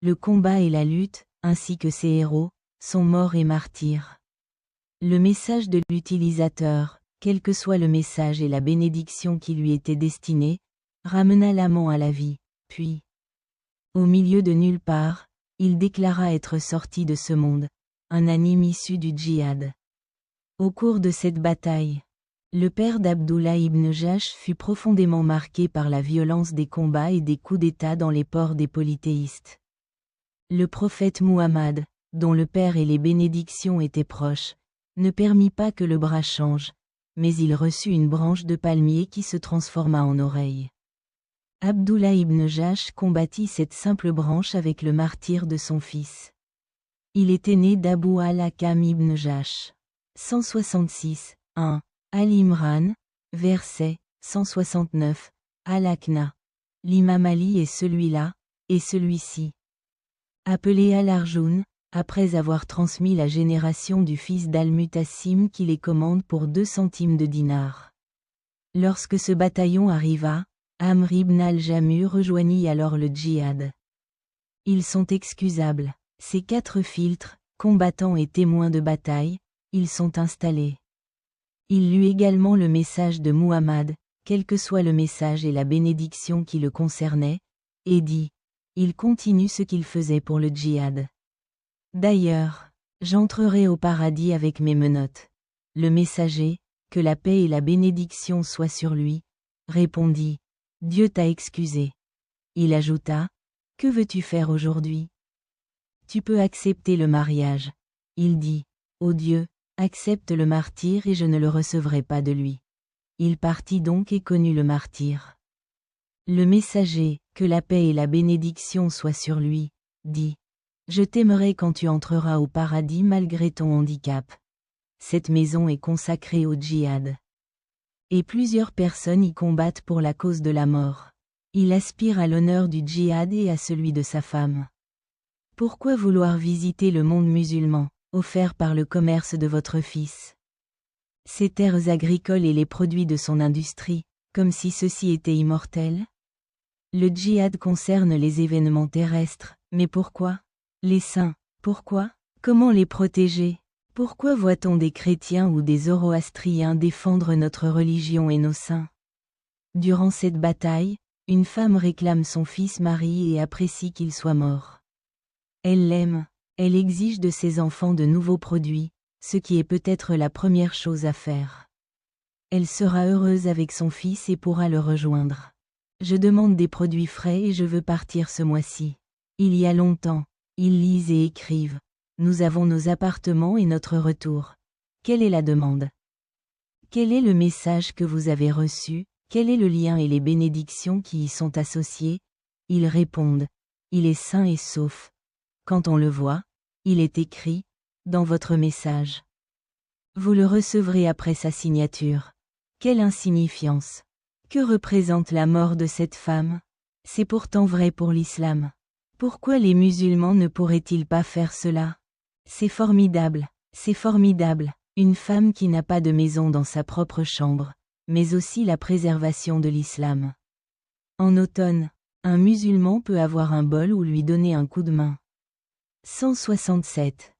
Le combat et la lutte, ainsi que ses héros, sont morts et martyrs. Le message de l'utilisateur, quel que soit le message et la bénédiction qui lui était destinée, ramena l'amant à la vie, puis, au milieu de nulle part, il déclara être sorti de ce monde, un anime issu du djihad. Au cours de cette bataille, le père d'Abdullah ibn Jahsh fut profondément marqué par la violence des combats et des coups d'État dans les ports des polythéistes. Le prophète Muhammad, dont le père et les bénédictions étaient proches, ne permit pas que le bras change, mais il reçut une branche de palmier qui se transforma en oreille. Abdullah ibn Jahsh combattit cette simple branche avec le martyre de son fils. Il était né d'Abu al-Hakam ibn Jahsh. 166, 1. Al-Imran, verset 169, Al-Akna. L'imam Ali est celui-là, et celui-ci. Appelé Al-Arjoun, après avoir transmis la génération du fils d'Al-Mutassim qui les commande pour 2 centimes de dinars. Lorsque ce bataillon arriva, Amr ibn al-Jamu rejoignit alors le djihad. Ils sont excusables, ces 4 filtres, combattants et témoins de bataille, ils sont installés. Il lut également le message de Muhammad, quel que soit le message et la bénédiction qui le concernait, et dit, il continue ce qu'il faisait pour le djihad. D'ailleurs, j'entrerai au paradis avec mes menottes. Le messager, que la paix et la bénédiction soient sur lui, répondit, Dieu t'a excusé. Il ajouta, que veux-tu faire aujourd'hui? Tu peux accepter le mariage. Il dit, ô Dieu, accepte le martyr et je ne le recevrai pas de lui. Il partit donc et connut le martyr. Le messager, que la paix et la bénédiction soient sur lui, dit, je t'aimerai quand tu entreras au paradis malgré ton handicap. Cette maison est consacrée au djihad. Et plusieurs personnes y combattent pour la cause de la mort. Il aspire à l'honneur du djihad et à celui de sa femme. Pourquoi vouloir visiter le monde musulman, offert par le commerce de votre fils? Ses terres agricoles et les produits de son industrie, comme si ceux-ci étaient immortels? Le djihad concerne les événements terrestres, mais pourquoi? Les saints, pourquoi? Comment les protéger? Pourquoi voit-on des chrétiens ou des zoroastriens défendre notre religion et nos saints? Durant cette bataille, une femme réclame son fils Marie et apprécie qu'il soit mort. Elle l'aime, elle exige de ses enfants de nouveaux produits, ce qui est peut-être la première chose à faire. Elle sera heureuse avec son fils et pourra le rejoindre. Je demande des produits frais et je veux partir ce mois-ci. Il y a longtemps, ils lisent et écrivent. Nous avons nos appartements et notre retour. Quelle est la demande? Quel est le message que vous avez reçu? Quel est le lien et les bénédictions qui y sont associés? Ils répondent. Il est sain et sauf. Quand on le voit, il est écrit, dans votre message. Vous le recevrez après sa signature. Quelle insignifiance! Que représente la mort de cette femme? C'est pourtant vrai pour l'islam. Pourquoi les musulmans ne pourraient-ils pas faire cela? C'est formidable, c'est formidable, une femme qui n'a pas de maison dans sa propre chambre, mais aussi la préservation de l'islam. En automne, un musulman peut avoir un bol ou lui donner un coup de main. 167.